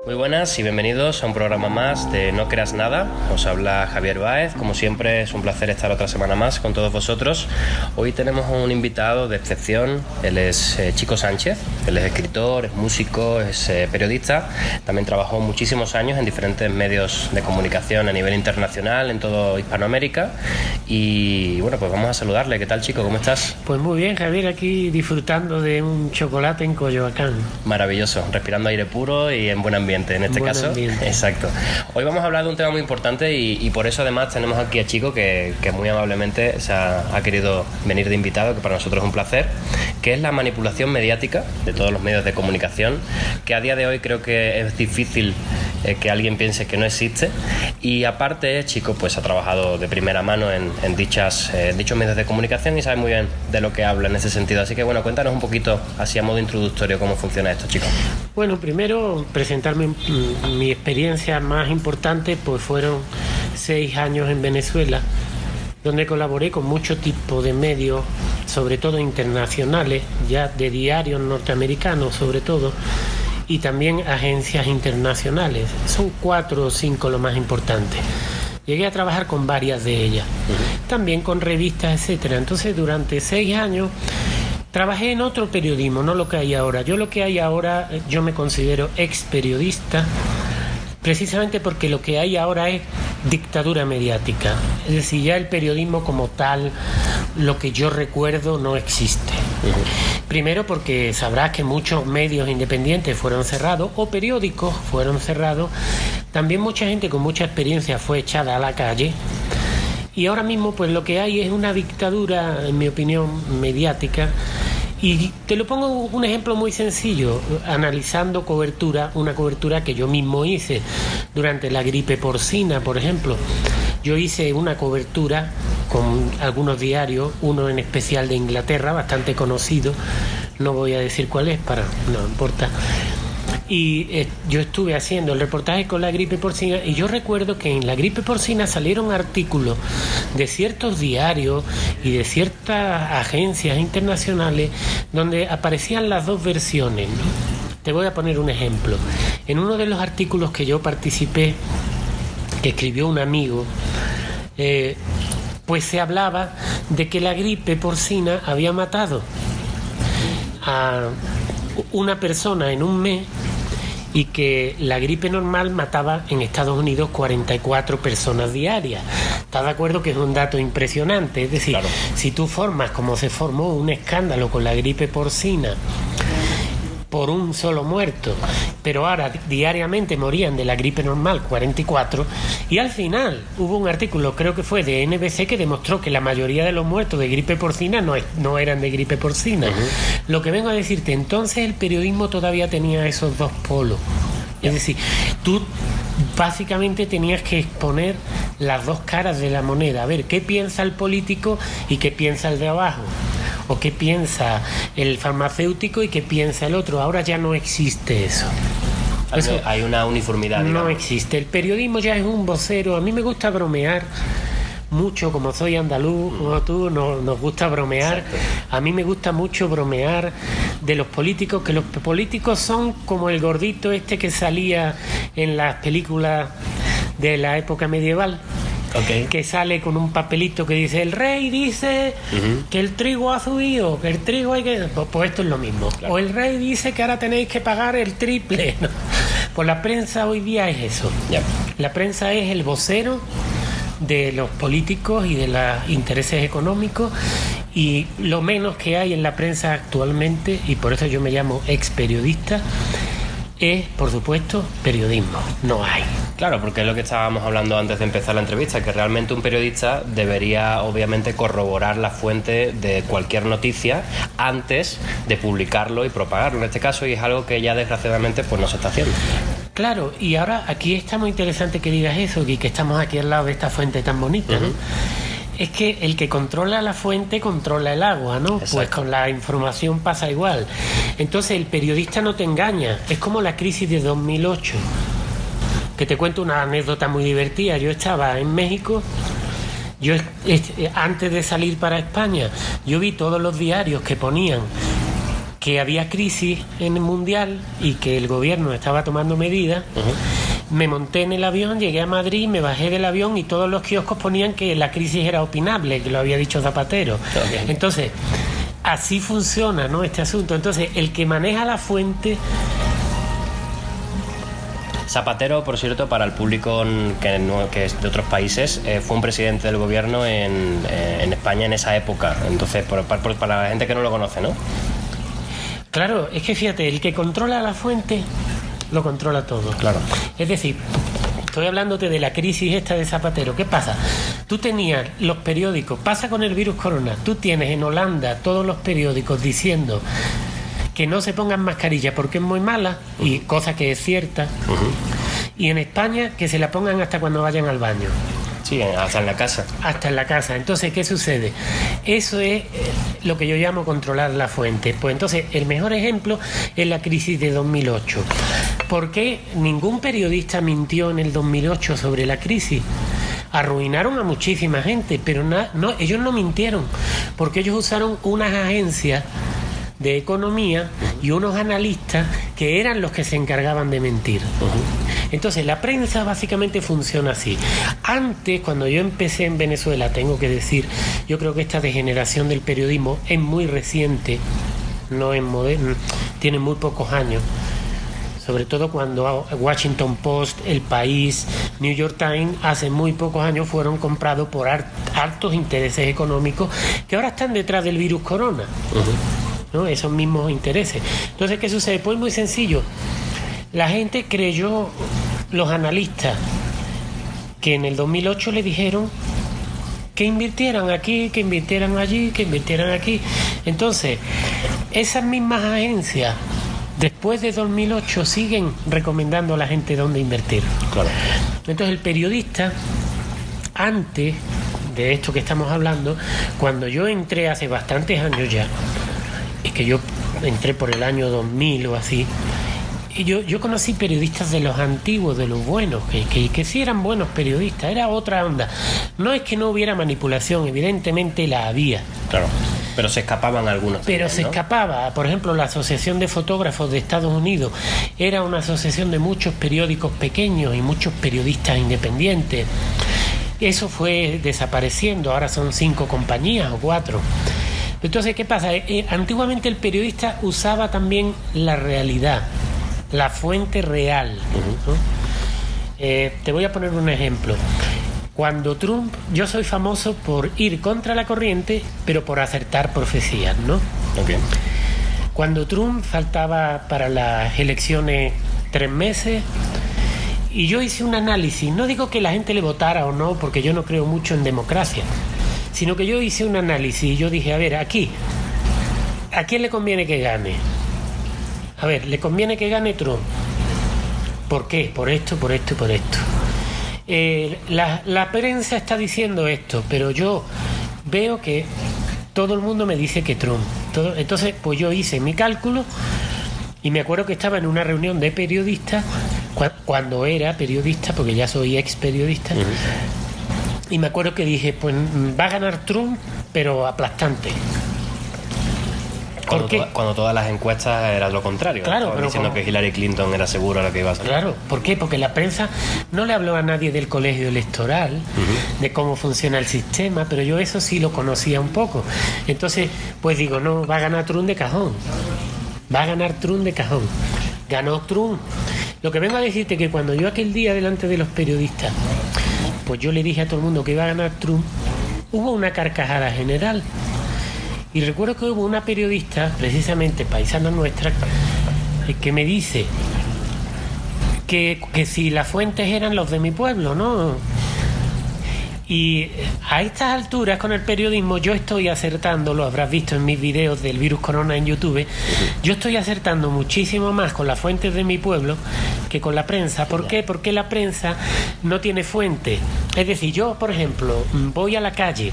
Muy buenas y bienvenidos a un programa más de No Creas Nada. Os habla Javier Báez. Como siempre, es un placer estar otra semana más con todos vosotros. Hoy tenemos un invitado de excepción. Él es Chico Sánchez. Él es escritor, es músico, es periodista. También trabajó muchísimos años en diferentes medios de comunicación a nivel internacional, en toda Hispanoamérica. Y bueno, pues vamos a saludarle. ¿Qué tal, Chico? ¿Cómo estás? Pues muy bien, Javier, aquí disfrutando de un chocolate en Coyoacán. Maravilloso, respirando aire puro y en buen ambiente. En este caso, exacto. Hoy vamos a hablar de un tema muy importante y por eso además tenemos aquí a Chico que muy amablemente ha querido venir de invitado, que para nosotros es un placer, que es la manipulación mediática de todos los medios de comunicación, que a día de hoy creo que es difícil que alguien piense que no existe. Y aparte, Chico pues ha trabajado de primera mano en dichos medios de comunicación y sabe muy bien de lo que habla en ese sentido. Así que bueno, cuéntanos un poquito, así a modo introductorio, cómo funciona esto, Chico. Bueno, primero presentarme mi experiencia más importante, pues fueron 6 años en Venezuela, donde colaboré con muchos tipos de medios, sobre todo internacionales, ya de diarios norteamericanos sobre todo, y también agencias internacionales. Son 4 o 5 lo más importante. Llegué a trabajar con varias de ellas, también con revistas, etcétera. Entonces, durante 6 años trabajé en otro periodismo, no lo que hay ahora. Yo me considero ex periodista, precisamente porque lo que hay ahora es dictadura mediática. Es decir, ya el periodismo como tal, lo que yo recuerdo, no existe. Primero porque sabrás que muchos medios independientes fueron cerrados, o periódicos fueron cerrados. También mucha gente con mucha experiencia fue echada a la calle. Y ahora mismo pues lo que hay es una dictadura, en mi opinión, mediática. Y te lo pongo un ejemplo muy sencillo, analizando una cobertura que yo mismo hice durante la gripe porcina, por ejemplo. Yo hice una cobertura con algunos diarios, uno en especial de Inglaterra, bastante conocido, no voy a decir cuál es, no importa. Y yo estuve haciendo el reportaje con la gripe porcina y yo recuerdo que en la gripe porcina salieron artículos de ciertos diarios y de ciertas agencias internacionales donde aparecían las dos versiones, ¿no? Te voy a poner un ejemplo. En uno de los artículos que yo participé, que escribió un amigo, pues se hablaba de que la gripe porcina había matado a una persona en un mes y que la gripe normal mataba en Estados Unidos 44 personas diarias. ¿Estás de acuerdo que es un dato impresionante? Es decir, claro, si tú formas como se formó un escándalo con la gripe porcina por un solo muerto, pero ahora diariamente morían de la gripe normal 44, y al final hubo un artículo, creo que fue de NBC, que demostró que la mayoría de los muertos de gripe porcina no eran de gripe porcina. Lo que vengo a decirte, entonces el periodismo todavía tenía esos dos polos. Es decir, tú básicamente tenías que exponer las dos caras de la moneda, a ver qué piensa el político y qué piensa el de abajo, o qué piensa el farmacéutico y qué piensa el otro. Ahora ya no existe eso. Hay una uniformidad, digamos. No existe. El periodismo ya es un vocero. A mí me gusta bromear mucho, como soy andaluz, como tú, nos gusta bromear. Exacto. A mí me gusta mucho bromear de los políticos, que los políticos son como el gordito este que salía en las películas de la época medieval. Okay. Que sale con un papelito que dice: el rey dice que el trigo ha subido, que el trigo hay que... Pues esto es lo mismo. Claro. O el rey dice que ahora tenéis que pagar el triple, ¿no? Pues la prensa hoy día es eso. Yeah. La prensa es el vocero de los políticos y de los intereses económicos, y lo menos que hay en la prensa actualmente, y por eso yo me llamo ex periodista, es, por supuesto, periodismo. No hay. Claro, porque es lo que estábamos hablando antes de empezar la entrevista, que realmente un periodista debería obviamente corroborar la fuente de cualquier noticia antes de publicarlo y propagarlo en este caso, y es algo que ya desgraciadamente pues no se está haciendo. Claro, y ahora aquí está muy interesante que digas eso, y que estamos aquí al lado de esta fuente tan bonita, ¿no? Es que el que controla la fuente controla el agua, ¿no? Exacto. Pues con la información pasa igual. Entonces el periodista no te engaña. Es como la crisis de 2008. Que te cuento una anécdota muy divertida. Yo estaba en México, antes de salir para España, yo vi todos los diarios que ponían que había crisis en el mundial y que el gobierno estaba tomando medidas. Me monté en el avión, llegué a Madrid, me bajé del avión y todos los kioscos ponían que la crisis era opinable, que lo había dicho Zapatero. Entonces, así funciona, ¿no?, este asunto. Entonces, el que maneja la fuente... Zapatero, por cierto, para el público que es de otros países, fue un presidente del gobierno en España en esa época. Entonces, para la gente que no lo conoce, ¿no? Claro, es que fíjate, el que controla la fuente lo controla todo. Claro. Es decir, estoy hablándote de la crisis esta de Zapatero. ¿Qué pasa? Tú tenías los periódicos, pasa con el virus corona, tú tienes en Holanda todos los periódicos diciendo que no se pongan mascarilla porque es muy mala, y cosa que es cierta, y en España que se la pongan hasta cuando vayan al baño. Sí, hasta en la casa. Hasta en la casa. Entonces, ¿qué sucede? Eso es lo que yo llamo controlar la fuente. Pues entonces, el mejor ejemplo es la crisis de 2008. ¿Por qué ningún periodista mintió en el 2008 sobre la crisis? Arruinaron a muchísima gente, pero no, ellos no mintieron, porque ellos usaron unas agencias de economía y unos analistas que eran los que se encargaban de mentir. Entonces la prensa básicamente funciona así. Antes, cuando yo empecé en Venezuela, tengo que decir, yo creo que esta degeneración del periodismo es muy reciente, no es moderno, tiene muy pocos años. Sobre todo cuando Washington Post, El País, New York Times, hace muy pocos años fueron comprados por altos intereses económicos que ahora están detrás del virus corona. ¿No? Esos mismos intereses. Entonces, ¿qué sucede? Pues muy sencillo. La gente creyó, los analistas, que en el 2008 le dijeron que invirtieran aquí, que invirtieran allí, que invirtieran aquí. Entonces, esas mismas agencias, después de 2008, siguen recomendando a la gente dónde invertir. Claro. Entonces, el periodista, antes de esto que estamos hablando, cuando yo entré hace bastantes años ya, es que yo entré por el año 2000 o así, y yo conocí periodistas de los antiguos, de los buenos, que sí eran buenos periodistas, era otra onda. No es que no hubiera manipulación, evidentemente la había. Claro, pero se escapaban algunos. Pero también, ¿no? se escapaba. Por ejemplo, la Asociación de Fotógrafos de Estados Unidos era una asociación de muchos periódicos pequeños y muchos periodistas independientes. Eso fue desapareciendo, ahora son 5 compañías o 4. Entonces, ¿qué pasa? Antiguamente el periodista usaba también la realidad, la fuente real, ¿no? Te voy a poner un ejemplo. Cuando Trump, yo soy famoso por ir contra la corriente, pero por acertar profecías, ¿no? Okay. Cuando Trump faltaba para las elecciones 3 meses, y yo hice un análisis, no digo que la gente le votara o no, porque yo no creo mucho en democracia, sino que yo hice un análisis y yo dije, a ver, aquí, ¿a quién le conviene que gane? A ver, le conviene que gane Trump. ¿Por qué? Por esto, por esto y por esto. La prensa está diciendo esto, pero yo veo que todo el mundo me dice que Trump. Entonces, pues yo hice mi cálculo y me acuerdo que estaba en una reunión de periodistas, cuando era periodista, porque ya soy ex periodista, y me acuerdo que dije, pues va a ganar Trump, pero aplastante. Cuando todas las encuestas era lo contrario. Claro, estaban diciendo que Hillary Clinton era segura lo que iba a hacer. Claro, ¿por qué? Porque la prensa no le habló a nadie del colegio electoral, de cómo funciona el sistema, pero yo eso sí lo conocía un poco. Entonces, pues digo, no, va a ganar Trump de cajón. Va a ganar Trump de cajón. Ganó Trump. Lo que vengo a decirte que cuando yo aquel día delante de los periodistas, pues yo le dije a todo el mundo que iba a ganar Trump, hubo una carcajada general. Y recuerdo que hubo una periodista, precisamente paisana nuestra, que me dice que si las fuentes eran los de mi pueblo, ¿no? Y a estas alturas con el periodismo yo estoy acertando, lo habrás visto en mis videos del virus corona en YouTube, yo estoy acertando muchísimo más con las fuentes de mi pueblo que con la prensa. ¿Por qué? Porque la prensa no tiene fuente. Es decir, yo, por ejemplo, voy a la calle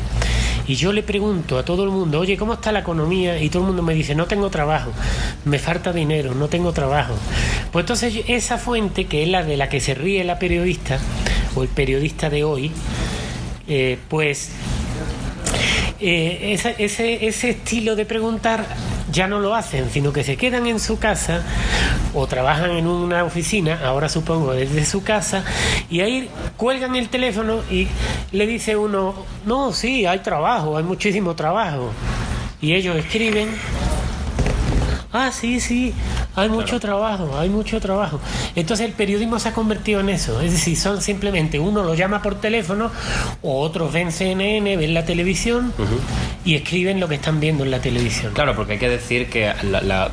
y yo le pregunto a todo el mundo, oye, ¿cómo está la economía? Y todo el mundo me dice, no tengo trabajo, me falta dinero, no tengo trabajo. Pues entonces esa fuente, que es la de la que se ríe la periodista, o el periodista de hoy, ese estilo de preguntar ya no lo hacen, sino que se quedan en su casa o trabajan en una oficina, ahora supongo desde su casa, y ahí cuelgan el teléfono y le dice uno, no, sí, hay trabajo, hay muchísimo trabajo. Y ellos escriben, sí, hay mucho trabajo, hay mucho trabajo. Entonces el periodismo se ha convertido en eso, es decir, son simplemente, uno lo llama por teléfono, o otros ven CNN, ven la televisión, y escriben lo que están viendo en la televisión. Claro, porque hay que decir que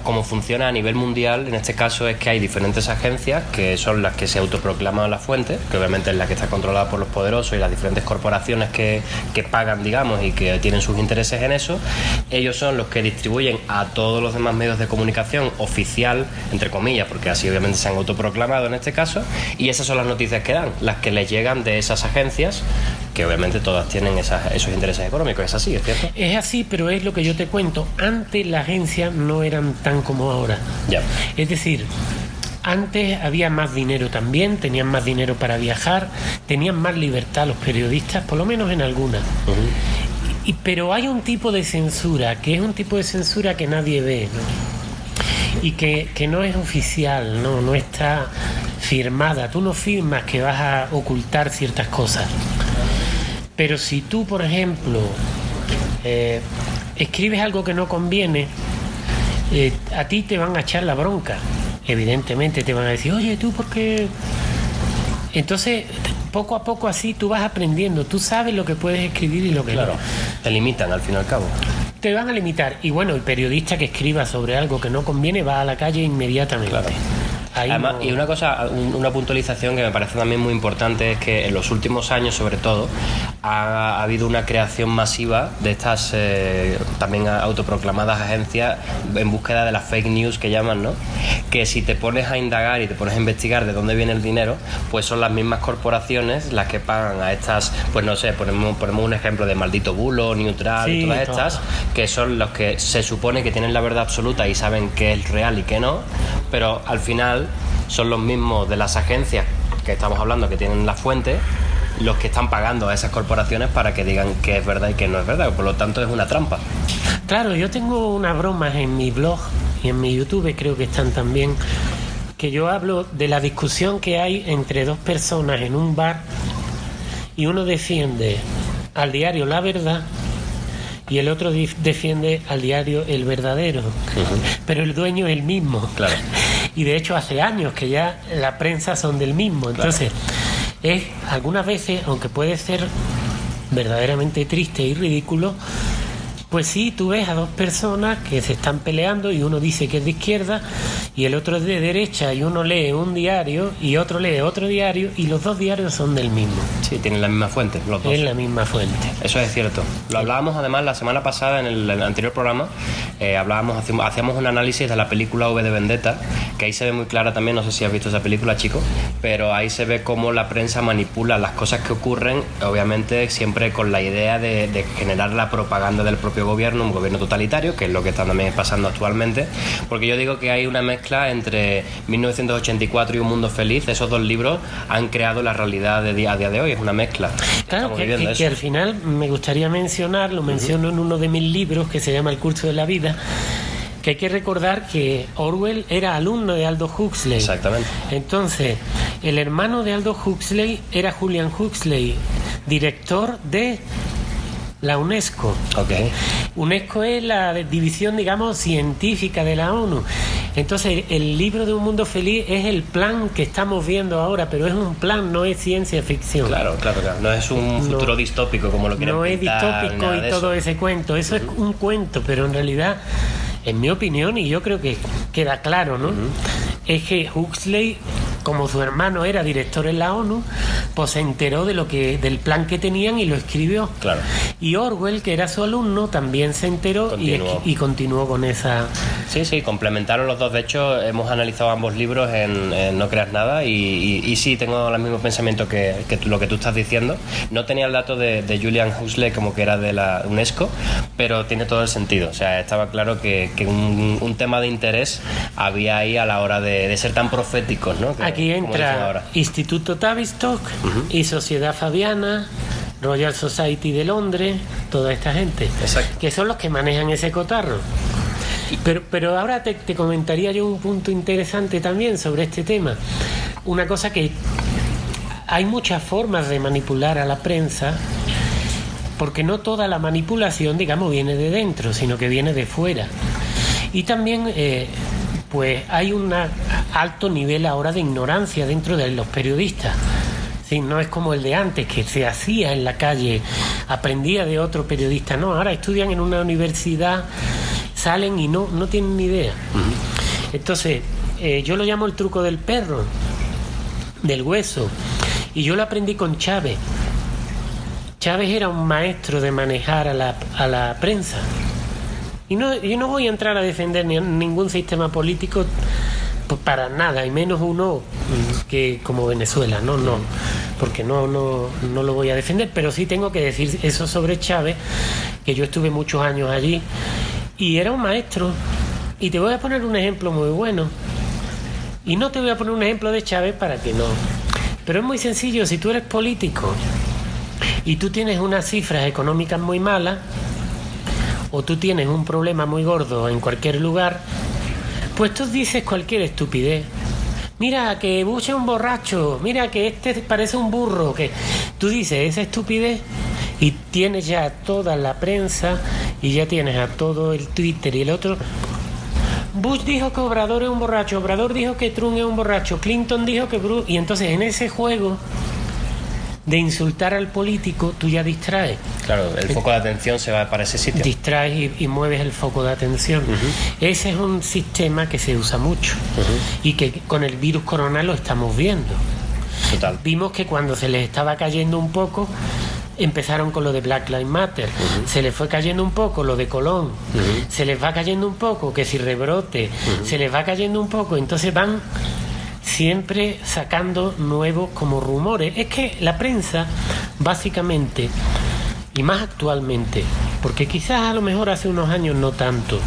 cómo funciona a nivel mundial, en este caso, es que hay diferentes agencias que son las que se autoproclaman la fuente, que obviamente es la que está controlada por los poderosos y las diferentes corporaciones que pagan, digamos, y que tienen sus intereses en eso. Ellos son los que distribuyen a todos los demás medios de comunicación oficial, entre comillas, porque así obviamente se han autoproclamado en este caso, y esas son las noticias que dan, las que les llegan de esas agencias, que obviamente todas tienen esos intereses económicos. Es así, ¿es cierto? Es así, pero es lo que yo te cuento. Antes las agencias no eran tan como ahora. Ya. Es decir, antes había más dinero también, tenían más dinero para viajar, tenían más libertad los periodistas, por lo menos en algunas. Pero hay un tipo de censura, que es un tipo de censura que nadie ve, ¿no? Y que no es oficial, no está firmada. Tú no firmas que vas a ocultar ciertas cosas. Pero si tú, por ejemplo, escribes algo que no conviene, a ti te van a echar la bronca. Evidentemente te van a decir, oye, ¿tú por qué? Entonces, poco a poco así tú vas aprendiendo. Tú sabes lo que puedes escribir y lo que no. Te limitan al fin y al cabo. Te van a limitar. Y bueno, el periodista que escriba sobre algo que no conviene va a la calle inmediatamente. Claro. Además, y una cosa, una puntualización que me parece también muy importante es que en los últimos años, sobre todo, ha habido una creación masiva de estas también autoproclamadas agencias en búsqueda de las fake news que llaman, ¿no? Que si te pones a indagar y te pones a investigar de dónde viene el dinero, pues son las mismas corporaciones las que pagan a estas, pues no sé, ponemos un ejemplo de Maldito Bulo, Neutral, y todas estas, que son los que se supone que tienen la verdad absoluta y saben qué es real y qué no, pero al final son los mismos de las agencias que estamos hablando, que tienen la fuente, los que están pagando a esas corporaciones para que digan qué es verdad y qué no es verdad. Por lo tanto, es una trampa. Claro, yo tengo unas bromas en mi blog y en mi YouTube, creo que están también, que yo hablo de la discusión que hay entre dos personas en un bar y uno defiende al diario La Verdad y el otro defiende al diario El Verdadero, pero el dueño es el mismo. Claro. Y de hecho hace años que ya la prensa son del mismo. Entonces, es algunas veces, aunque puede ser verdaderamente triste y ridículo, pues sí, tú ves a dos personas que se están peleando y uno dice que es de izquierda y el otro es de derecha, y uno lee un diario y otro lee otro diario y los dos diarios son del mismo. Sí, tienen la misma fuente, los dos. Es la misma fuente. Eso es cierto. Lo hablábamos además la semana pasada en el anterior programa, hacíamos un análisis de la película V de Vendetta, que ahí se ve muy clara también, no sé si has visto esa película, chico, pero ahí se ve cómo la prensa manipula las cosas que ocurren, obviamente siempre con la idea de generar la propaganda del propio gobierno, un gobierno totalitario, que es lo que está también pasando actualmente, porque yo digo que hay una mezcla entre 1984 y Un Mundo Feliz. Esos dos libros han creado la realidad a día de hoy, es una mezcla. Claro, que al final me gustaría mencionar, lo menciono en uno de mis libros que se llama El Curso de la Vida, que hay que recordar que Orwell era alumno de Aldous Huxley. Exactamente. Entonces, el hermano de Aldous Huxley era Julian Huxley, director de la UNESCO. Okay. UNESCO es la división, digamos, científica de la ONU. Entonces, el libro de Un Mundo Feliz es el plan que estamos viendo ahora, pero es un plan, no es ciencia ficción. Claro. No es un futuro distópico como lo quieren pintar. No es distópico y todo ese cuento. Eso es un cuento, pero en realidad, en mi opinión, y yo creo que queda claro, ¿no? Es que Huxley, como su hermano era director en la ONU, pues se enteró del plan que tenían y lo escribió. Claro. Y Orwell, que era su alumno, también se enteró y continuó con esa... Sí, complementaron los dos. De hecho, hemos analizado ambos libros en No Creas Nada y sí, tengo el mismo pensamiento que lo que tú estás diciendo. No tenía el dato de Julian Huxley como que era de la UNESCO, pero tiene todo el sentido. O sea, estaba claro que un tema de interés había ahí a la hora de ser tan proféticos, ¿no? Aquí entra Instituto Tavistock y Sociedad Fabiana, Royal Society de Londres, toda esta gente. Exacto. Que son los que manejan ese cotarro. Pero ahora te comentaría yo un punto interesante también sobre este tema. Una cosa que hay muchas formas de manipular a la prensa, porque no toda la manipulación, digamos, viene de dentro, sino que viene de fuera. Y también pues hay un alto nivel ahora de ignorancia dentro de los periodistas. Sí, no es como el de antes, que se hacía en la calle, aprendía de otro periodista. No, ahora estudian en una universidad, salen y no tienen ni idea. Entonces, yo lo llamo el truco del perro, del hueso. Y yo lo aprendí con Chávez. Chávez era un maestro de manejar a la prensa. Y yo no voy a entrar a defender ningún sistema político para nada, y menos uno que como Venezuela, no, porque no lo voy a defender, pero sí tengo que decir eso sobre Chávez, que yo estuve muchos años allí y era un maestro. Y te voy a poner un ejemplo muy bueno, y no te voy a poner un ejemplo de Chávez para que no, pero es muy sencillo. Si tú eres político y tú tienes unas cifras económicas muy malas, o tú tienes un problema muy gordo en cualquier lugar, pues tú dices cualquier estupidez. Mira, que Bush es un borracho, mira que este parece un burro, que tú dices esa estupidez y tienes ya toda la prensa y ya tienes a todo el Twitter y el otro. Bush dijo que Obrador es un borracho, Obrador dijo que Trump es un borracho, Clinton dijo que Bruce... Y entonces en ese juego de insultar al político, tú ya distraes. Claro, el foco de atención se va para ese sitio. Distraes y mueves el foco de atención. Ese es un sistema que se usa mucho y que con el virus corona lo estamos viendo. Total. Vimos que cuando se les estaba cayendo un poco, empezaron con lo de Black Lives Matter, se les fue cayendo un poco lo de Colón, se les va cayendo un poco que si rebrote, se les va cayendo un poco, entonces van siempre sacando nuevos como rumores. Es que la prensa, básicamente, y más actualmente, porque quizás a lo mejor hace unos años no tanto,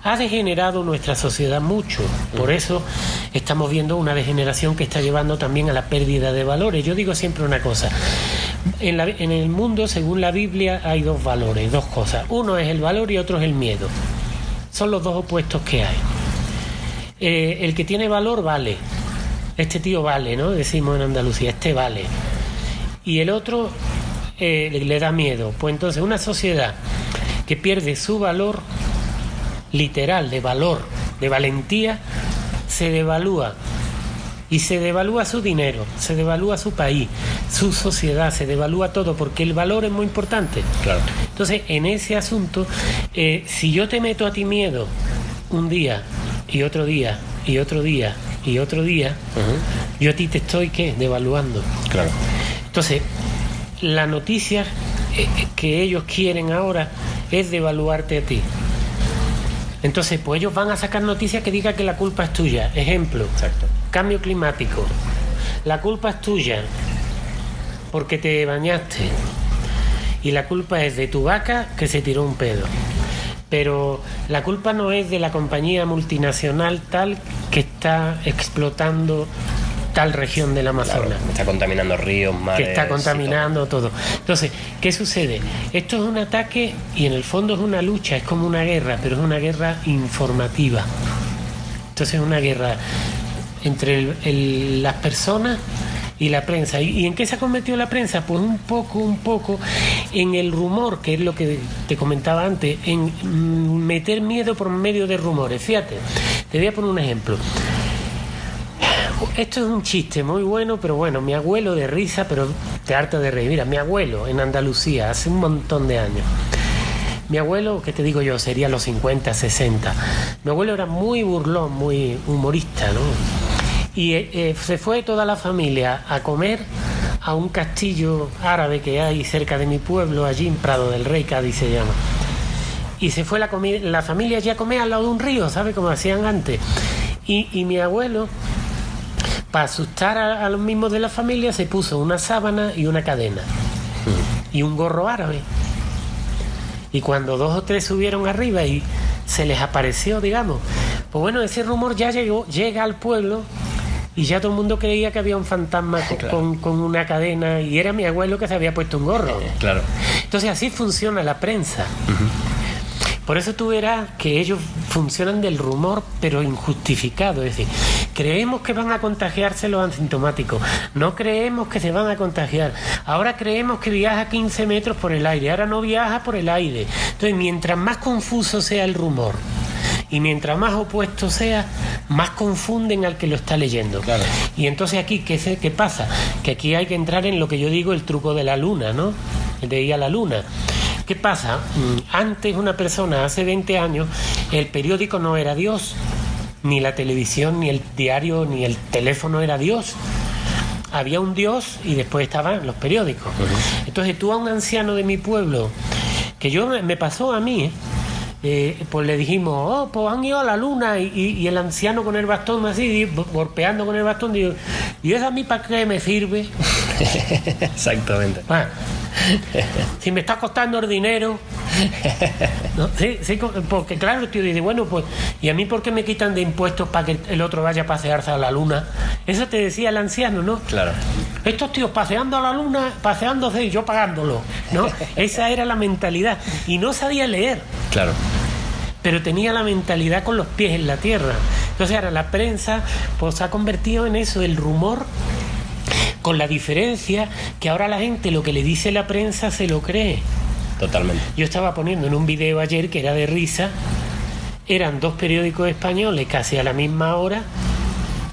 ha degenerado nuestra sociedad mucho. Por eso estamos viendo una degeneración que está llevando también a la pérdida de valores. Yo digo siempre una cosa. En el mundo, según la Biblia, hay dos valores, dos cosas. Uno es el valor y otro es el miedo. Son los dos opuestos que hay. El que tiene valor vale. Este tío vale, ¿no? Decimos en Andalucía, este vale. Y el otro le da miedo. Pues entonces una sociedad que pierde su valor literal, de valor, de valentía, se devalúa. Y se devalúa su dinero, se devalúa su país, su sociedad, se devalúa todo, porque el valor es muy importante. Claro. Entonces, en ese asunto, si yo te meto a ti miedo un día y otro día y otro día y otro día, yo a ti te estoy, ¿qué? Devaluando. Claro. Entonces, la noticia que ellos quieren ahora es devaluarte a ti. Entonces, pues ellos van a sacar noticias que digan que la culpa es tuya. Ejemplo, exacto. Cambio climático. La culpa es tuya porque te bañaste. Y la culpa es de tu vaca que se tiró un pedo. Pero la culpa no es de la compañía multinacional tal que está explotando tal región del Amazonas. Claro, está contaminando ríos, mares... Que está contaminando todo. Entonces, ¿qué sucede? Esto es un ataque y en el fondo es una lucha, es como una guerra, pero es una guerra informativa. Entonces es una guerra entre las personas y la prensa. ¿Y en qué se ha convertido la prensa? Pues un poco en el rumor, que es lo que te comentaba antes, en meter miedo por medio de rumores. Fíjate, te voy a poner un ejemplo. Esto es un chiste muy bueno, pero bueno, mi abuelo de risa, pero te harta de reír. Mira, mi abuelo en Andalucía, hace un montón de años. Mi abuelo, ¿qué te digo yo? Sería los 50, 60. Mi abuelo era muy burlón, muy humorista, ¿no? Y se fue toda la familia a comer a un castillo árabe que hay cerca de mi pueblo, allí en Prado del Rey, Cádiz se llama. Y se fue la familia allí a comer al lado de un río, ¿sabes? Como hacían antes. Y mi abuelo, para asustar a los mismos de la familia, se puso una sábana y una cadena. Y un gorro árabe. Y cuando 2 o 3 subieron arriba y se les apareció, digamos, pues bueno, ese rumor ya llega al pueblo y ya todo el mundo creía que había un fantasma con una cadena, y era mi abuelo que se había puesto un gorro. Claro. Entonces así funciona la prensa. Por eso tú verás que ellos funcionan del rumor, pero injustificado. Es decir, creemos que van a contagiarse los asintomáticos, no creemos que se van a contagiar. Ahora creemos que viaja 15 metros por el aire, ahora no viaja por el aire. Entonces, mientras más confuso sea el rumor y mientras más opuesto sea, más confunden al que lo está leyendo. Claro. Y entonces aquí, ¿qué pasa? Que aquí hay que entrar en lo que yo digo el truco de la luna, ¿no? De ir a la luna. ¿Qué pasa? Antes una persona, hace 20 años, el periódico no era Dios, ni la televisión, ni el diario, ni el teléfono era Dios. Había un Dios y después estaban los periódicos. Entonces tú a un anciano de mi pueblo, que me pasó a mí, pues le dijimos, pues han ido a la luna, y el anciano con el bastón así, golpeando con el bastón, digo, ¿y eso a mí para qué me sirve? Exactamente. Si me está costando el dinero, ¿no? Sí, porque claro, el tío dice, bueno, pues, ¿y a mí por qué me quitan de impuestos para que el otro vaya a pasearse a la luna? Eso te decía el anciano, ¿no? Claro. Estos tíos paseando a la luna, paseándose y yo pagándolo, ¿no? Esa era la mentalidad. Y no sabía leer. Claro. Pero tenía la mentalidad con los pies en la tierra. Entonces ahora la prensa pues se ha convertido en eso, el rumor, con la diferencia que ahora la gente lo que le dice la prensa se lo cree. Totalmente. Yo estaba poniendo en un video ayer que era de risa, eran 2 periódicos españoles casi a la misma hora,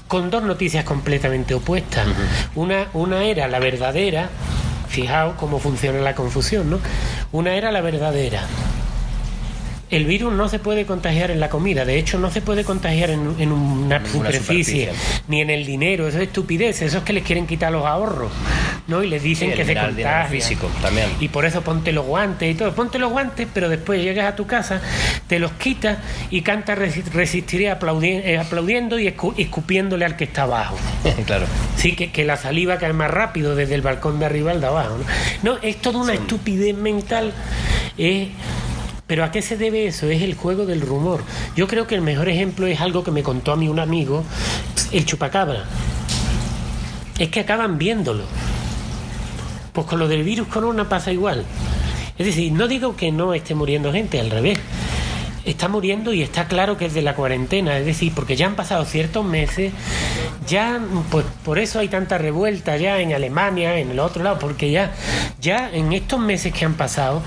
con 2 noticias completamente opuestas. Una era la verdadera, fijaos cómo funciona la confusión, ¿no? Una era la verdadera. El virus no se puede contagiar en la comida, de hecho no se puede contagiar en una superficie, ni en el dinero, eso es estupidez, eso es que les quieren quitar los ahorros, ¿no? Y les dicen que se contagia. Físico también. Y por eso ponte los guantes y todo, ponte los guantes, pero después llegas a tu casa, te los quitas y cantas Resistiré aplaudiendo y escupiéndole al que está abajo. Claro. Sí, que la saliva cae más rápido desde el balcón de arriba al de abajo, ¿no? No, es toda una estupidez mental. Pero ¿a qué se debe eso? Es el juego del rumor. Yo creo que el mejor ejemplo es algo que me contó a mí un amigo, el chupacabra. Es que acaban viéndolo. Pues con lo del virus corona pasa igual. Es decir, no digo que no esté muriendo gente, al revés. Está muriendo y está claro que es de la cuarentena, es decir, porque ya han pasado ciertos meses, ya pues por eso hay tanta revuelta ya en Alemania, en el otro lado, porque ya en estos meses que han pasado,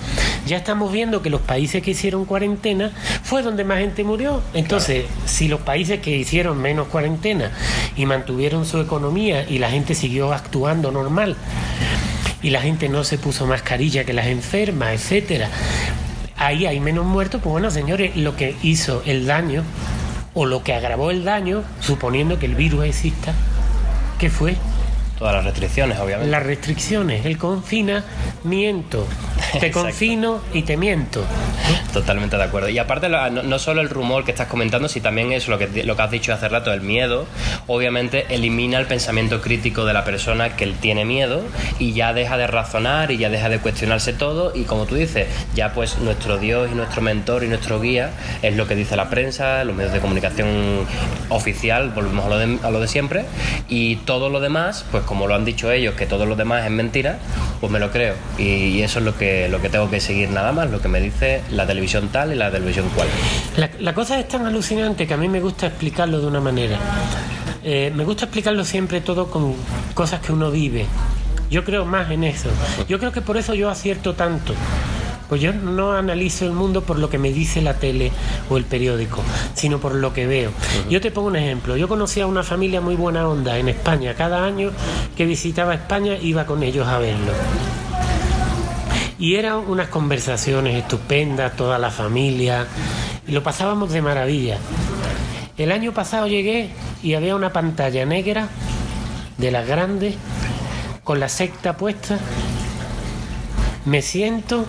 ya estamos viendo que los países que hicieron cuarentena fue donde más gente murió. Entonces, claro, si los países que hicieron menos cuarentena y mantuvieron su economía y la gente siguió actuando normal y la gente no se puso mascarilla que las enfermas, etcétera, ahí hay menos muertos. Pues bueno, señores, lo que hizo el daño o lo que agravó el daño, suponiendo que el virus exista, ¿qué fue? Todas las restricciones, obviamente. Las restricciones, el confinamiento. Te confino y te miento. Totalmente de acuerdo. Y aparte, no solo el rumor que estás comentando, sino también eso, lo que has dicho hace rato, el miedo, obviamente elimina el pensamiento crítico de la persona que tiene miedo y ya deja de razonar y ya deja de cuestionarse todo. Y como tú dices, ya pues nuestro Dios y nuestro mentor y nuestro guía es lo que dice la prensa, los medios de comunicación oficial, volvemos a lo de siempre, y todo lo demás, pues como lo han dicho ellos, que todo lo demás es mentira, pues me lo creo. Y eso es lo que tengo que seguir nada más, lo que me dice la televisión tal y la televisión cual. La cosa es tan alucinante que a mí me gusta explicarlo de una manera. Me gusta explicarlo siempre todo con cosas que uno vive. Yo creo más en eso. Yo creo que por eso yo acierto tanto. Pues yo no analizo el mundo por lo que me dice la tele o el periódico, sino por lo que veo. Yo te pongo un ejemplo. Yo conocí a una familia muy buena onda en España. Cada año que visitaba España iba con ellos a verlo. Y eran unas conversaciones estupendas, toda la familia, y lo pasábamos de maravilla. El año pasado llegué y había una pantalla negra de las grandes, con la secta puesta. Me siento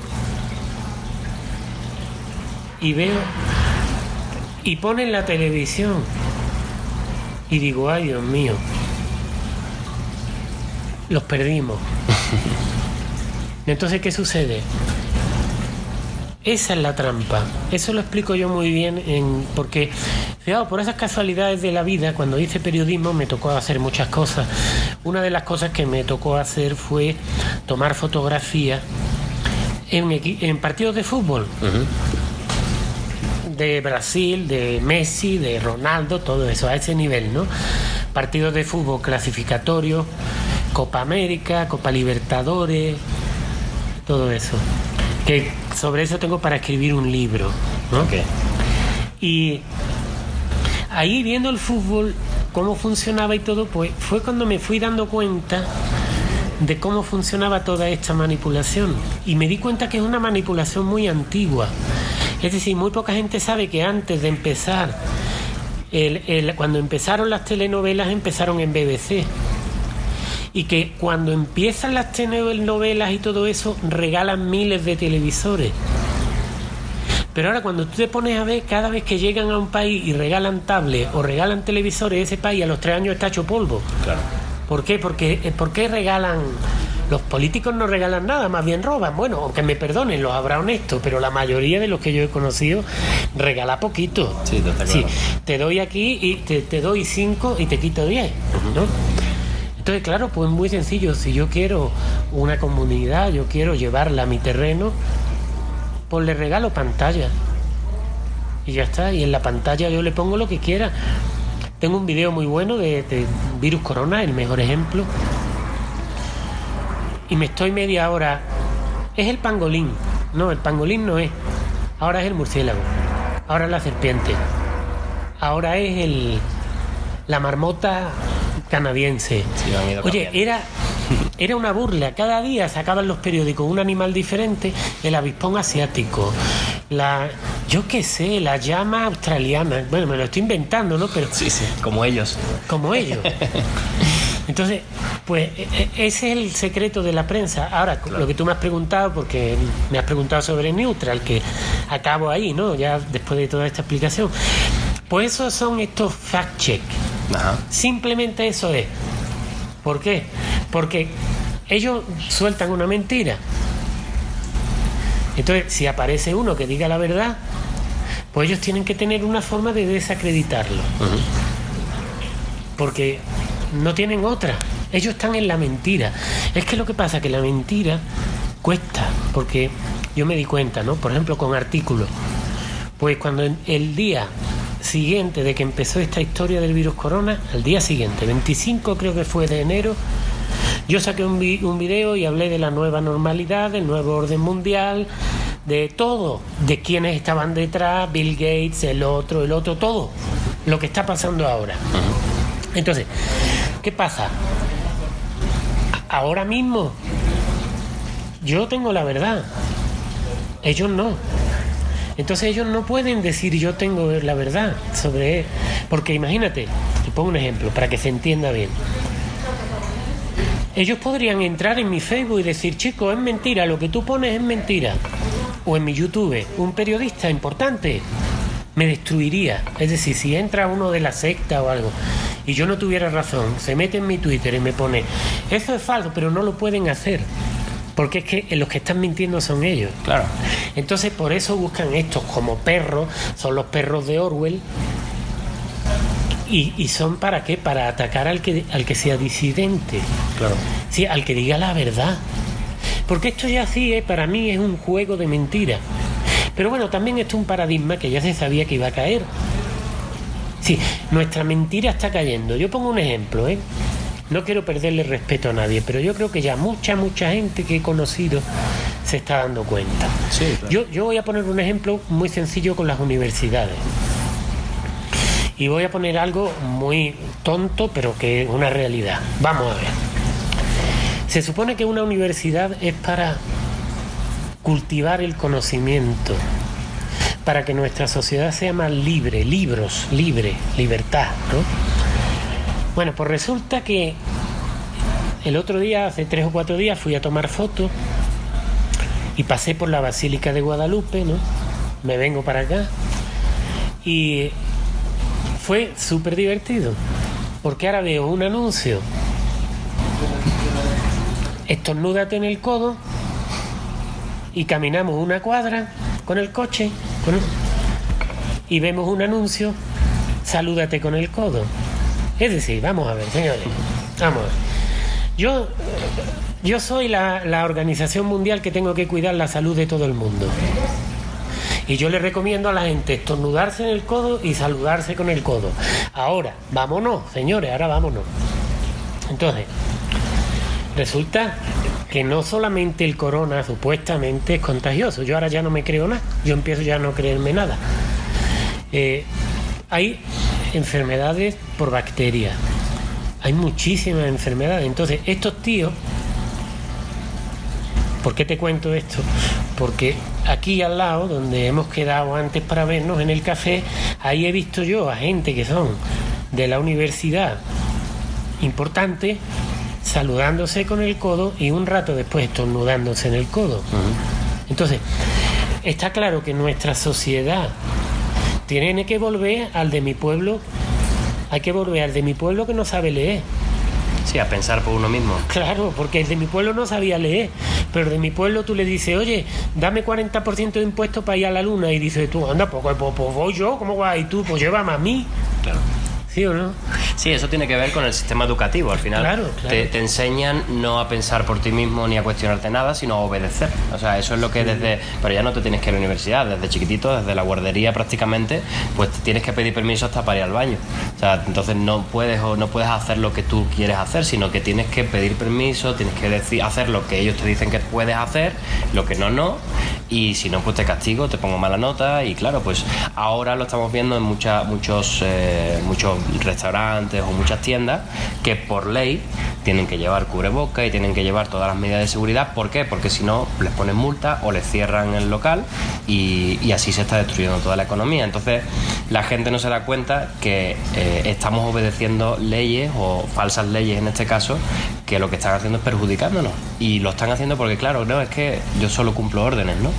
y veo, y ponen la televisión, y digo, ay Dios mío, los perdimos. Entonces, ¿qué sucede? Esa es la trampa. Eso lo explico yo muy bien porque, fijaos, por esas casualidades de la vida, cuando hice periodismo me tocó hacer muchas cosas. Una de las cosas que me tocó hacer fue tomar fotografías en partidos de fútbol. de Brasil, de Messi, de Ronaldo, todo eso, a ese nivel, ¿no? Partidos de fútbol clasificatorios, Copa América, Copa Libertadores, todo eso. Que sobre eso tengo para escribir un libro, ¿no? Okay. Y ahí viendo el fútbol, cómo funcionaba y todo, pues fue cuando me fui dando cuenta de cómo funcionaba toda esta manipulación. Y me di cuenta que es una manipulación muy antigua. Es decir, muy poca gente sabe que antes de empezar, cuando empezaron las telenovelas, empezaron en BBC. Y que cuando empiezan las telenovelas y todo eso, regalan miles de televisores. Pero ahora cuando tú te pones a ver, cada vez que llegan a un país y regalan tablets o regalan televisores, ese país a los 3 años está hecho polvo. Claro. ¿Por qué? ¿Por qué regalan? Los políticos no regalan nada, más bien roban. Bueno, aunque me perdonen, los habrá honestos, pero la mayoría de los que yo he conocido regala poquito. Sí, está claro. Sí, te doy aquí y te doy 5 y te quito 10, ¿no? Entonces, claro, pues muy sencillo. Si yo quiero una comunidad, yo quiero llevarla a mi terreno, pues le regalo pantalla. Y ya está. Y en la pantalla yo le pongo lo que quiera. Tengo un video muy bueno de virus corona, el mejor ejemplo. Y me estoy media hora. Es el pangolín. No, el pangolín no es. Ahora es el murciélago. Ahora es la serpiente. Ahora es la marmota canadiense. Sí, oye, era una burla. Cada día sacaban los periódicos un animal diferente. El avispón asiático, yo qué sé, la llama australiana. Bueno, me lo estoy inventando, ¿no? Pero sí, como ellos. Como ellos. Entonces, pues ese es el secreto de la prensa. Ahora, claro, lo que tú me has preguntado, porque me has preguntado sobre Neutral, que acabo ahí, ¿no? Ya después de toda esta explicación. Pues esos son estos fact-check. Ajá. Simplemente eso es. ¿Por qué? Porque ellos sueltan una mentira. Entonces, si aparece uno que diga la verdad, pues ellos tienen que tener una forma de desacreditarlo. Uh-huh. Porque no tienen otra. Ellos están en la mentira. Es que lo que pasa es que la mentira cuesta, porque yo me di cuenta, ¿no? Por ejemplo, con artículos. Pues cuando el día siguiente de que empezó esta historia del virus corona, al día siguiente, 25 creo que fue de enero, yo saqué un video y hablé de la nueva normalidad, del nuevo orden mundial, de todo, de quienes estaban detrás, Bill Gates, el otro, todo, lo que está pasando ahora. Entonces, ¿qué pasa? Ahora mismo yo tengo la verdad, ellos no. Entonces ellos no pueden decir yo tengo la verdad sobre él. Porque imagínate, te pongo un ejemplo para que se entienda bien. Ellos podrían entrar en mi Facebook y decir, chico, es mentira, lo que tú pones es mentira. O en mi YouTube, un periodista importante me destruiría. Es decir, si entra uno de la secta o algo y yo no tuviera razón, se mete en mi Twitter y me pone, eso es falso, pero no lo pueden hacer. Porque es que los que están mintiendo son ellos. Claro. Entonces, por eso buscan estos como perros, son los perros de Orwell. ¿Y son para qué? Para atacar al que sea disidente. Claro. Sí, al que diga la verdad. Porque esto ya sí, para mí es un juego de mentiras. Pero bueno, también esto es un paradigma que ya se sabía que iba a caer. Sí, nuestra mentira está cayendo. Yo pongo un ejemplo, No quiero perderle respeto a nadie, pero yo creo que ya mucha gente que he conocido se está dando cuenta. Sí, claro. Yo voy a poner un ejemplo muy sencillo con las universidades. Y voy a poner algo muy tonto, pero que es una realidad. Vamos a ver. Se supone que una universidad es para cultivar el conocimiento, para que nuestra sociedad sea más libre, libertad, ¿no? Bueno, pues resulta que el otro día, hace 3 o 4 días, fui a tomar fotos y pasé por la Basílica de Guadalupe, ¿no? Me vengo para acá y fue súper divertido, porque ahora veo un anuncio, estornúdate en el codo, y caminamos una cuadra con el coche, y vemos un anuncio, salúdate con el codo. Es decir, vamos a ver, señores, vamos a ver. Yo soy la organización mundial que tengo que cuidar la salud de todo el mundo. Y yo le recomiendo a la gente estornudarse en el codo y saludarse con el codo. Ahora, vámonos, señores, ahora vámonos. Entonces, resulta que no solamente el corona supuestamente es contagioso. Yo ahora ya no me creo nada. Yo empiezo ya a no creerme nada. Hay enfermedades por bacterias. Hay muchísimas enfermedades. Entonces, estos tíos... ¿Por qué te cuento esto? Porque aquí al lado, donde hemos quedado antes para vernos, en el café, ahí he visto yo a gente que son de la universidad importante, saludándose con el codo y un rato después estornudándose en el codo. Entonces, está claro que nuestra sociedad tiene que volver al de mi pueblo. Hay que volver al de mi pueblo que no sabe leer. Sí, a pensar por uno mismo. Claro, porque el de mi pueblo no sabía leer, pero el de mi pueblo tú le dices, oye, dame 40% de impuestos para ir a la luna, y dices tú, anda, pues voy yo, ¿cómo vas? Y tú, pues llévame a mí. Claro. ¿Sí o no? Sí, eso tiene que ver con el sistema educativo. Al final claro. Te enseñan no a pensar por ti mismo ni a cuestionarte nada, sino a obedecer. O sea, eso es lo que desde... Pero ya no te tienes que ir a la universidad, desde chiquitito, desde la guardería prácticamente, pues tienes que pedir permiso hasta para ir al baño. O sea, entonces no puedes hacer lo que tú quieres hacer, sino que tienes que pedir permiso, tienes que hacer lo que ellos te dicen que puedes hacer, lo que no, y si no, pues te castigo, te pongo mala nota. Y claro, pues ahora lo estamos viendo en muchos restaurantes o muchas tiendas que por ley tienen que llevar cubreboca y tienen que llevar todas las medidas de seguridad. ¿Por qué? Porque si no les ponen multa o les cierran el local y así se está destruyendo toda la economía. Entonces la gente no se da cuenta que estamos obedeciendo leyes o falsas leyes en este caso, que lo que están haciendo es perjudicándonos, y lo están haciendo porque claro, no, es que yo solo cumplo órdenes, ¿no?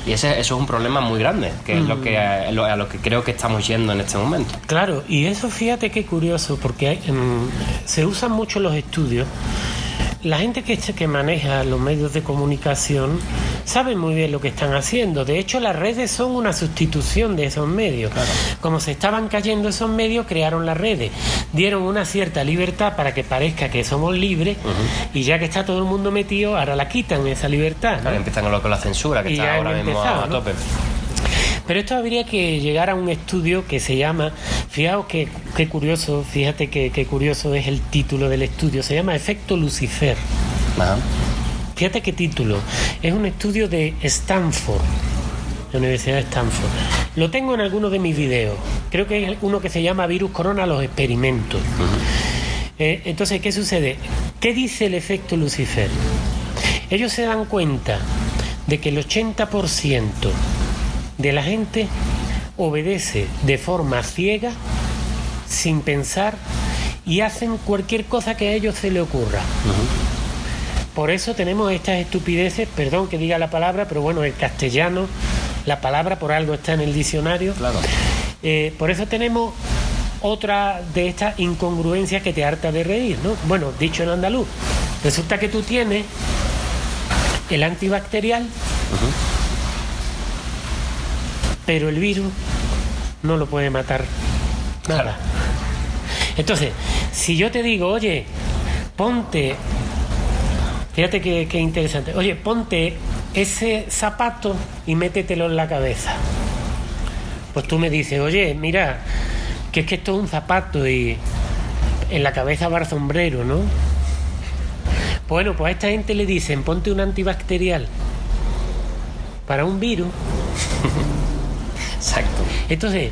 Y eso es un problema muy grande, que es a lo que creo que estamos yendo en este momento. Claro, y eso fíjate qué curioso, porque se usan mucho los estudios. La gente que maneja los medios de comunicación sabe muy bien lo que están haciendo. De hecho, las redes son una sustitución de esos medios. Claro. Como se estaban cayendo esos medios, crearon las redes. Dieron una cierta libertad para que parezca que somos libres, y ya que está todo el mundo metido, ahora la quitan esa libertad, ¿no? Claro, empiezan con la censura, que está ahora mismo a tope. Pero esto habría que llegar a un estudio que se llama, fijaos qué curioso, fíjate qué curioso es el título del estudio, se llama Efecto Lucifer. Ajá. Fíjate qué título, es un estudio de Stanford, la Universidad de Stanford. Lo tengo en algunos de mis videos, creo que es uno que se llama Virus Corona, los experimentos. Entonces, ¿qué sucede? ¿Qué dice el efecto Lucifer? Ellos se dan cuenta de que el 80% de la gente obedece de forma ciega, sin pensar, y hacen cualquier cosa que a ellos se le ocurra. Por eso tenemos estas estupideces, perdón que diga la palabra, pero bueno, el castellano, la palabra por algo está en el diccionario. Claro. Por eso tenemos otra de estas incongruencias que te harta de reír, ¿no? Bueno, dicho en andaluz, resulta que tú tienes el antibacterial, pero el virus no lo puede matar nada. Claro. Entonces, si yo te digo, oye, ponte, fíjate qué interesante, oye, ponte ese zapato y métetelo en la cabeza, pues tú me dices, oye, mira, que es que esto es un zapato y en la cabeza va el sombrero, ¿no? Bueno, pues a esta gente le dicen, ponte un antibacterial para un virus. Exacto. Entonces,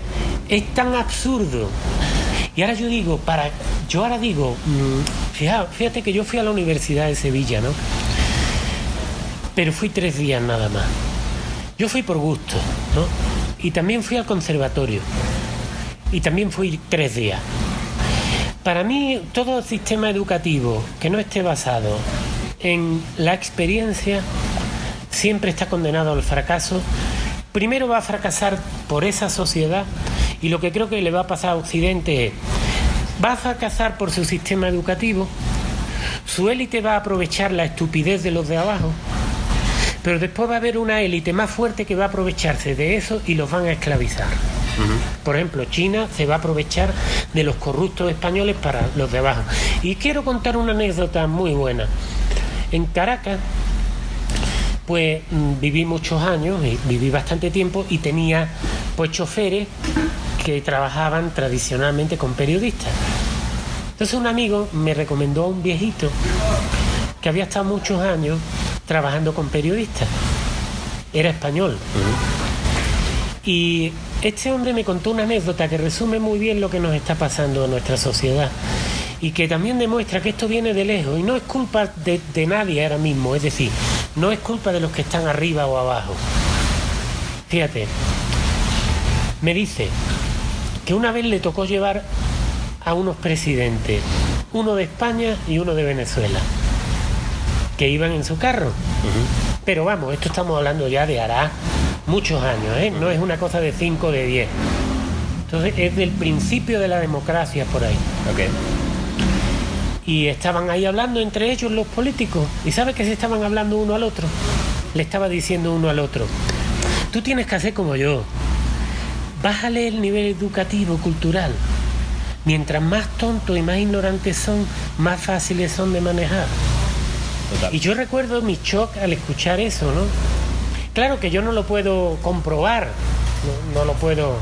es tan absurdo. Y ahora yo digo, fíjate que yo fui a la Universidad de Sevilla, ¿no? Pero fui 3 días nada más. Yo fui por gusto, ¿no? Y también fui al conservatorio. Y también fui 3 días. Para mí, todo sistema educativo que no esté basado en la experiencia siempre está condenado al fracaso. Primero va a fracasar por esa sociedad, y lo que creo que le va a pasar a Occidente es, va a fracasar por su sistema educativo, su élite va a aprovechar la estupidez de los de abajo, pero después va a haber una élite más fuerte que va a aprovecharse de eso y los van a esclavizar. Por ejemplo, China se va a aprovechar de los corruptos españoles para los de abajo. Y quiero contar una anécdota muy buena. En Caracas pues viví muchos años, viví bastante tiempo y tenía pues choferes que trabajaban tradicionalmente con periodistas. Entonces un amigo me recomendó a un viejito que había estado muchos años trabajando con periodistas. Era español. Y este hombre me contó una anécdota que resume muy bien lo que nos está pasando en nuestra sociedad y que también demuestra que esto viene de lejos y no es culpa de nadie ahora mismo, es decir, no es culpa de los que están arriba o abajo. Fíjate, me dice que una vez le tocó llevar a unos presidentes, uno de España y uno de Venezuela, que iban en su carro. Pero vamos, esto estamos hablando ya de hará muchos años, ¿eh? No es una cosa de 5 o de 10. Entonces es del principio de la democracia por ahí. Okay. Y estaban ahí hablando entre ellos los políticos. ¿Y sabes qué se estaban hablando uno al otro? Le estaba diciendo uno al otro: tú tienes que hacer como yo. Bájale el nivel educativo, cultural. Mientras más tontos y más ignorantes son, más fáciles son de manejar. Total. Y yo recuerdo mi shock al escuchar eso, ¿no? Claro que yo no lo puedo comprobar, no lo puedo...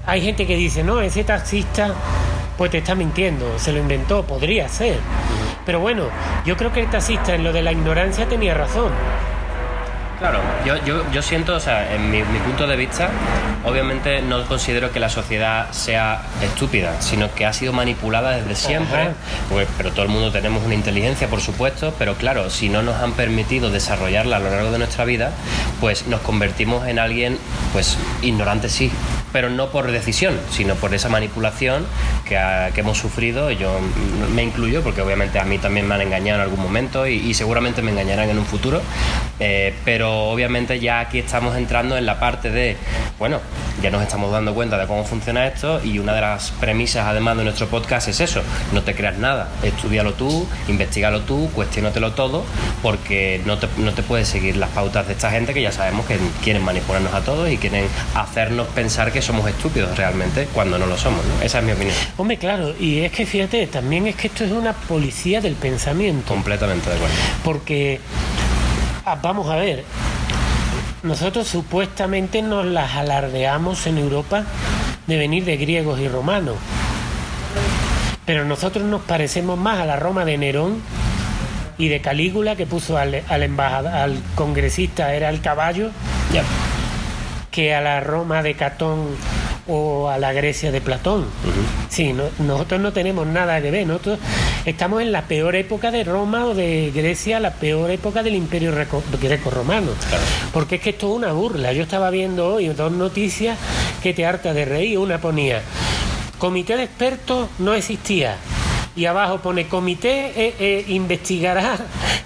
Hay gente que dice, no, ese taxista pues te está mintiendo, se lo inventó, podría ser. Pero bueno, yo creo que el taxista en lo de la ignorancia tenía razón. Claro, yo siento, o sea, en mi punto de vista, obviamente no considero que la sociedad sea estúpida, sino que ha sido manipulada desde siempre, pues, pero todo el mundo tenemos una inteligencia, por supuesto, pero claro, si no nos han permitido desarrollarla a lo largo de nuestra vida, pues nos convertimos en alguien, pues, ignorante sí, pero no por decisión, sino por esa manipulación que hemos sufrido. Y yo me incluyo, porque obviamente a mí también me han engañado en algún momento y seguramente me engañarán en un futuro, pero obviamente ya aquí estamos entrando en la parte de, bueno, ya nos estamos dando cuenta de cómo funciona esto, y una de las premisas además de nuestro podcast es eso: no te creas nada, estúdialo tú, investígalo tú, cuestiónatelo todo, porque no te puedes seguir las pautas de esta gente que ya sabemos que quieren manipularnos a todos y quieren hacernos pensar que somos estúpidos realmente cuando no lo somos, ¿no? Esa es mi opinión. Hombre, claro, y es que fíjate, también es que esto es una policía del pensamiento. Completamente de acuerdo. Porque, vamos a ver, nosotros supuestamente nos las alardeamos en Europa de venir de griegos y romanos, pero nosotros nos parecemos más a la Roma de Nerón y de Calígula, que puso al congresista era el caballo, que a la Roma de Catón o a la Grecia de Platón. Sí, nosotros no tenemos nada que ver. Nosotros estamos en la peor época de Roma o de Grecia, la peor época del Imperio Greco-Romano. Claro. Porque es que esto es una burla. Yo estaba viendo hoy 2 noticias que te harta de reír. Una ponía: comité de expertos no existía, y abajo pone: comité investigará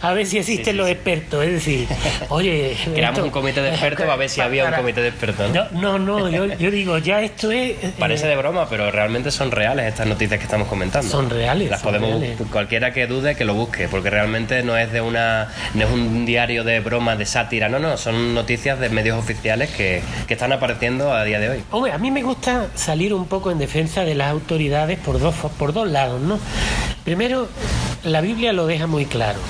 a ver si existen los expertos. Es decir, oye, creamos un comité de expertos a ver si había un comité de expertos, ¿no? No, yo digo, ya esto es... Parece de broma, pero realmente son reales estas noticias que estamos comentando. Son reales. Las podemos reales. Cualquiera que dude que lo busque, porque realmente no es un diario de broma, de sátira, no, son noticias de medios oficiales que están apareciendo a día de hoy. Hombre, a mí me gusta salir un poco en defensa de las autoridades por dos lados, ¿no? Primero, la Biblia lo deja muy claro.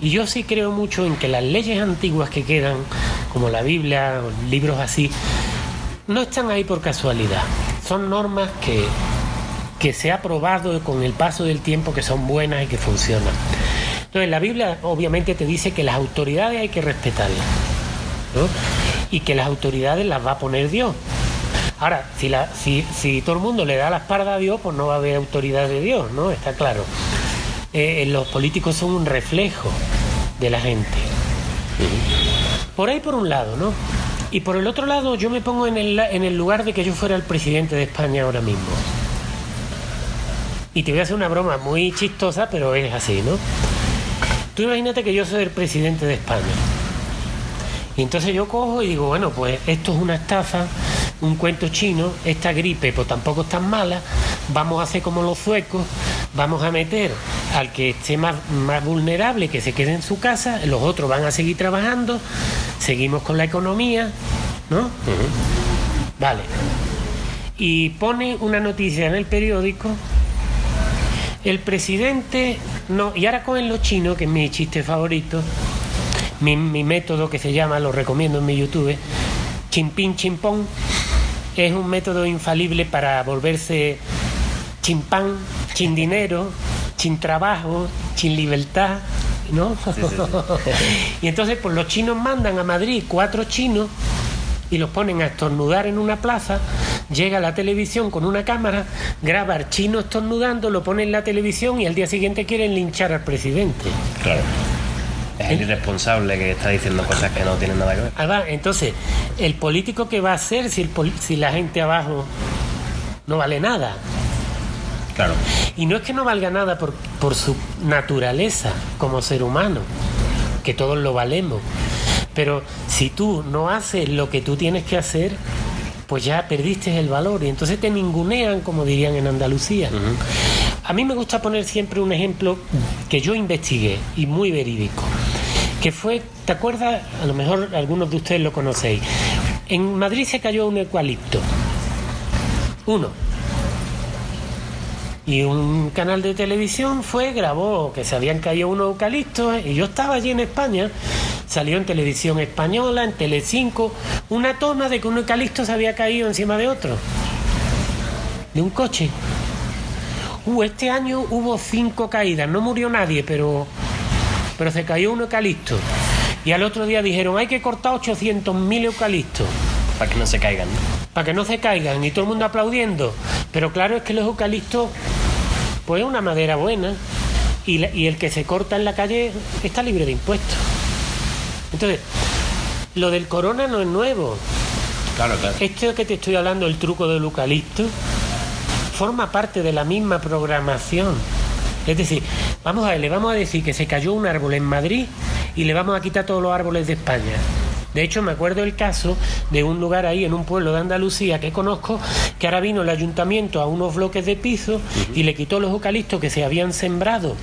Y yo sí creo mucho en que las leyes antiguas que quedan, como la Biblia, libros así, no están ahí por casualidad. Son normas que se ha probado con el paso del tiempo que son buenas y que funcionan. Entonces la Biblia obviamente te dice que las autoridades hay que respetarlas, ¿no? Y que las autoridades las va a poner Dios. Ahora, si todo el mundo le da la espalda a Dios, pues no va a haber autoridad de Dios, ¿no? Está claro. Los políticos son un reflejo de la gente. Por ahí por un lado, ¿no? Y por el otro lado, yo me pongo en el lugar de que yo fuera el presidente de España ahora mismo. Y te voy a hacer una broma muy chistosa, pero es así, ¿no? Tú imagínate que yo soy el presidente de España. Y entonces yo cojo y digo, bueno, pues esto es una estafa, un cuento chino, esta gripe pues tampoco es tan mala, vamos a hacer como los suecos, vamos a meter al que esté más vulnerable, que se quede en su casa, los otros van a seguir trabajando, seguimos con la economía, ¿no? Vale. Y pone una noticia en el periódico el presidente no, y ahora cogen los chinos, que es mi chiste favorito, mi método que se llama, lo recomiendo en mi YouTube, chimpín chimpón, es un método infalible para volverse chimpán, sin dinero, sin trabajo, sin libertad, ¿no? Sí. Y entonces pues los chinos mandan a Madrid 4 chinos y los ponen a estornudar en una plaza. Llega a la televisión con una cámara, graba al chino estornudando, lo pone en la televisión y al día siguiente quieren linchar al presidente. Claro. Es el irresponsable que está diciendo cosas que no tienen nada que ver. Entonces, ¿el político qué va a hacer si la gente abajo no vale nada? Claro. Y no es que no valga nada por su naturaleza como ser humano, que todos lo valemos. Pero si tú no haces lo que tú tienes que hacer, pues ya perdiste el valor y entonces te ningunean, como dirían en Andalucía. Uh-huh. A mí me gusta poner siempre un ejemplo que yo investigué y muy verídico, que fue, ¿te acuerdas? A lo mejor algunos de ustedes lo conocéis. En Madrid se cayó un eucalipto. Uno. Y un canal de televisión grabó que se habían caído unos eucaliptos y yo estaba allí en España. Salió en televisión española, en Telecinco, una toma de que un eucalipto se había caído encima de otro, de un coche. Este año hubo 5 caídas, no murió nadie, pero se cayó un eucalipto. Y al otro día dijeron, hay que cortar 800.000 eucaliptos. Para que no se caigan. Para que no se caigan, y todo el mundo aplaudiendo. Pero claro, es que los eucaliptos, pues es una madera buena, y el que se corta en la calle está libre de impuestos. Entonces, lo del corona no es nuevo. Claro. Esto que te estoy hablando, el truco del eucalipto, forma parte de la misma programación. Es decir, le vamos a decir que se cayó un árbol en Madrid y le vamos a quitar todos los árboles de España. De hecho, me acuerdo el caso de un lugar ahí en un pueblo de Andalucía que conozco, que ahora vino el ayuntamiento a unos bloques de piso y le quitó los eucaliptos que se habían sembrado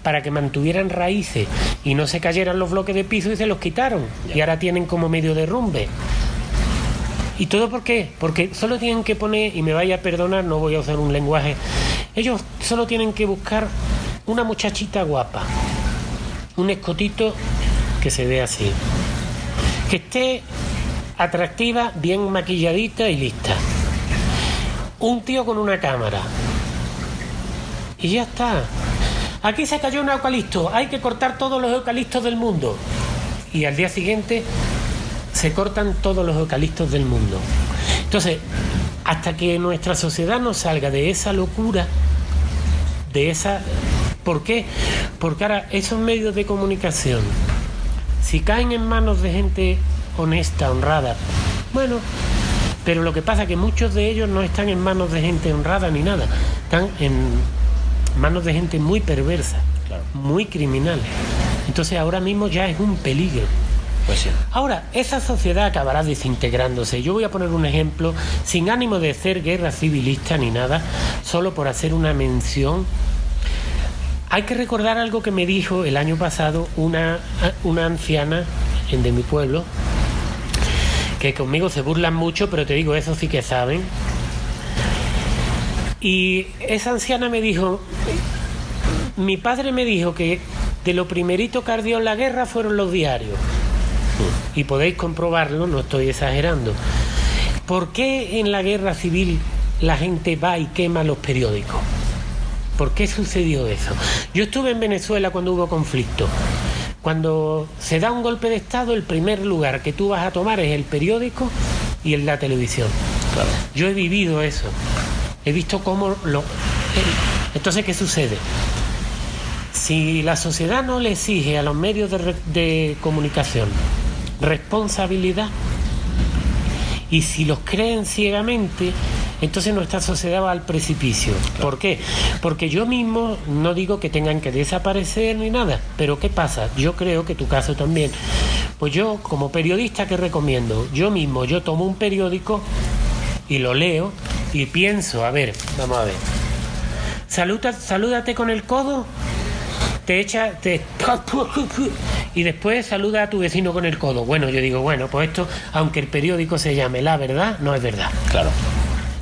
para que mantuvieran raíces y no se cayeran los bloques de piso y se los quitaron. Y ahora tienen como medio derrumbe. ¿Y todo por qué? Porque solo tienen que poner, y me vaya a perdonar, no voy a usar un lenguaje, ellos solo tienen que buscar una muchachita guapa, un escotito que se vea así, que esté atractiva, bien maquilladita y lista, un tío con una cámara y ya está. Aquí se cayó un eucalipto, hay que cortar todos los eucaliptos del mundo, y al día siguiente se cortan todos los eucaliptos del mundo. Entonces, hasta que nuestra sociedad no salga de esa locura, ¿por qué? Porque ahora esos medios de comunicación, si caen en manos de gente honesta, honrada, bueno, pero lo que pasa es que muchos de ellos no están en manos de gente honrada ni nada, están en manos de gente muy perversa, claro, muy criminal. Entonces ahora mismo ya es un peligro. Pues sí. Ahora, esa sociedad acabará desintegrándose. Yo voy a poner un ejemplo, sin ánimo de hacer guerra civilista ni nada, solo por hacer una mención. Hay que recordar algo que me dijo el año pasado una anciana de mi pueblo, que conmigo se burlan mucho, pero te digo, eso sí que saben. Y esa anciana me dijo, mi padre me dijo que de lo primerito que ardió en la guerra fueron los diarios. Y podéis comprobarlo, no estoy exagerando. ¿Por qué en la guerra civil la gente va y quema los periódicos? ¿Por qué sucedió eso? Yo estuve en Venezuela cuando hubo conflicto. Cuando se da un golpe de Estado, el primer lugar que tú vas a tomar es el periódico y la televisión. Claro. Yo he vivido eso. He visto cómo Entonces, ¿qué sucede? Si la sociedad no le exige a los medios de comunicación responsabilidad, y si los creen ciegamente, entonces nuestra sociedad va al precipicio. Claro. ¿Por qué? Porque yo mismo no digo que tengan que desaparecer ni nada, pero ¿qué pasa? Yo creo que tu caso también. Pues yo, como periodista, ¿qué recomiendo? Yo tomo un periódico y lo leo y pienso, a ver, vamos a ver. Salúdate con el codo, y después saluda a tu vecino con el codo. Bueno, yo digo, pues esto, aunque el periódico se llame La Verdad, no es verdad. Claro.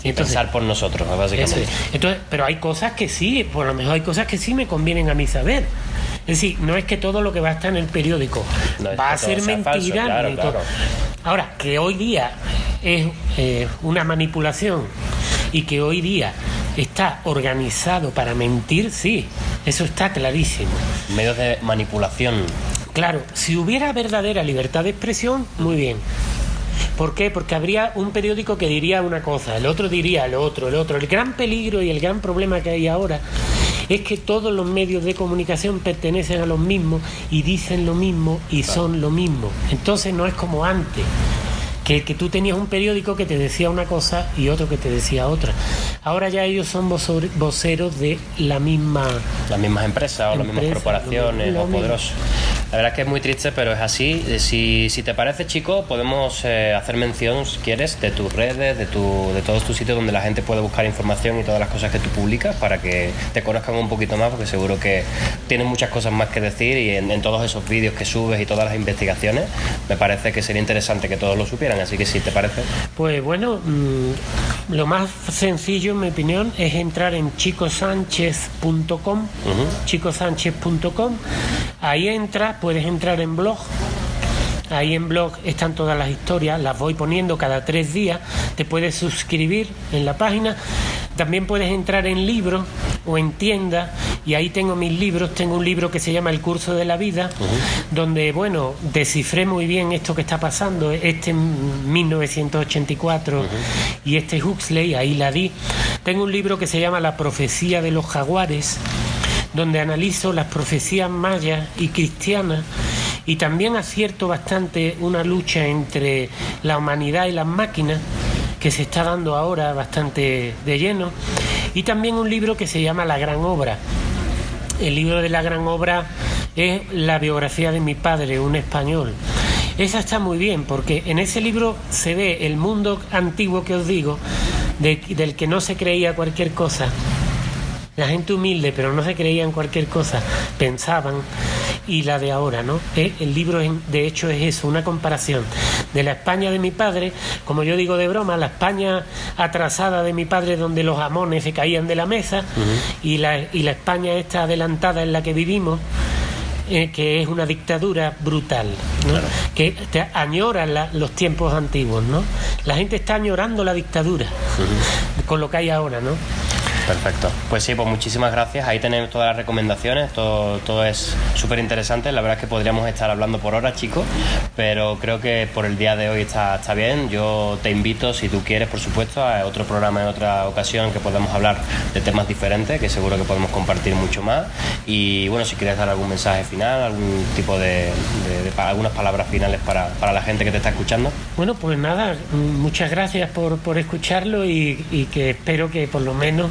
Entonces, pensar por nosotros, básicamente. Entonces, pero hay cosas que sí, por lo mejor hay cosas que sí me convienen a mí saber. Es decir, no es que todo lo que va a estar en el periódico va a ser mentira. Claro. Ahora, que hoy día es una manipulación y que hoy día está organizado para mentir, sí, eso está clarísimo. Medios de manipulación. Claro, si hubiera verdadera libertad de expresión, muy bien. ¿Por qué? Porque habría un periódico que diría una cosa, el otro diría lo otro, el otro. El gran peligro y el gran problema que hay ahora es que todos los medios de comunicación pertenecen a los mismos y dicen lo mismo y son lo mismo. Entonces no es como antes, que tú tenías un periódico que te decía una cosa y otro que te decía otra. Ahora ya ellos son voceros de las mismas empresas o las mismas corporaciones o poderosos. La verdad es que es muy triste, pero es así. Si te parece, chico, podemos hacer mención, si quieres, de tus redes, de todos tus sitios donde la gente puede buscar información y todas las cosas que tú publicas para que te conozcan un poquito más, porque seguro que tienes muchas cosas más que decir y en todos esos vídeos que subes y todas las investigaciones me parece que sería interesante que todos lo supieran, así que si te parece. Pues bueno, lo más sencillo, en mi opinión, es entrar en chicosanchez.com, chicosanchez.com. Ahí entras, puedes entrar en blog. Ahí en blog están todas las historias, las voy poniendo cada 3 días. Te puedes suscribir en la página. También puedes entrar en libros o en tiendas y ahí tengo mis libros. Tengo un libro que se llama El curso de la vida, donde, bueno, descifré muy bien esto que está pasando. Este en 1984 y este Huxley, ahí la di. Tengo un libro que se llama La profecía de los jaguares, donde analizo las profecías mayas y cristianas y también acierto bastante una lucha entre la humanidad y las máquinas que se está dando ahora bastante de lleno, y también un libro que se llama La gran obra. El libro de La gran obra es la biografía de mi padre, un español. Esa está muy bien porque en ese libro se ve el mundo antiguo que os digo, del que no se creía cualquier cosa. La gente humilde, pero no se creía en cualquier cosa, pensaban, y la de ahora, ¿no? El libro, de hecho, es eso, una comparación de la España de mi padre, como yo digo de broma, la España atrasada de mi padre, donde los jamones se caían de la mesa, y la España esta adelantada en la que vivimos, que es una dictadura brutal, ¿no? Claro. Que añora los tiempos antiguos, ¿no? La gente está añorando la dictadura con lo que hay ahora, ¿no? Perfecto. Pues sí, pues muchísimas gracias. Ahí tenemos todas las recomendaciones. Todo es súper interesante. La verdad es que podríamos estar hablando por horas, chicos, pero creo que por el día de hoy está bien. Yo te invito, si tú quieres, por supuesto, a otro programa en otra ocasión que podamos hablar de temas diferentes, que seguro que podemos compartir mucho más. Y bueno, si quieres dar algún mensaje final, algún tipo de algunas palabras finales para la gente que te está escuchando. Bueno, pues nada, muchas gracias por escucharlo y que espero que por lo menos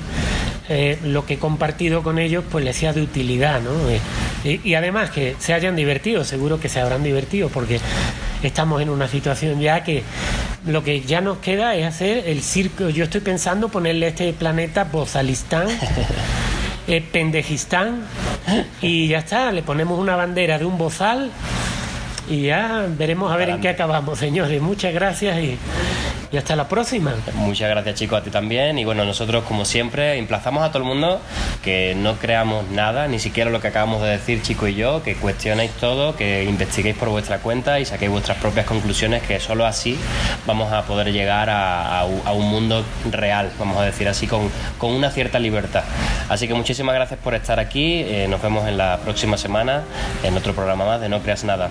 lo que he compartido con ellos pues les sea de utilidad, ¿no? Y además que se hayan divertido, seguro que se habrán divertido, porque estamos en una situación ya que lo que ya nos queda es hacer el circo. Yo estoy pensando ponerle a este planeta Bozalistán, Pendejistán, y ya está, le ponemos una bandera de un bozal y ya veremos a ver en qué acabamos, señores. Muchas gracias y hasta la próxima. Muchas gracias, chicos, a ti también. Y bueno, nosotros, como siempre, emplazamos a todo el mundo que no creamos nada, ni siquiera lo que acabamos de decir, Chico y yo, que cuestionéis todo, que investiguéis por vuestra cuenta y saquéis vuestras propias conclusiones, que solo así vamos a poder llegar a un mundo real, vamos a decir así, con una cierta libertad. Así que muchísimas gracias por estar aquí. Nos vemos en la próxima semana en otro programa más de No Creas Nada.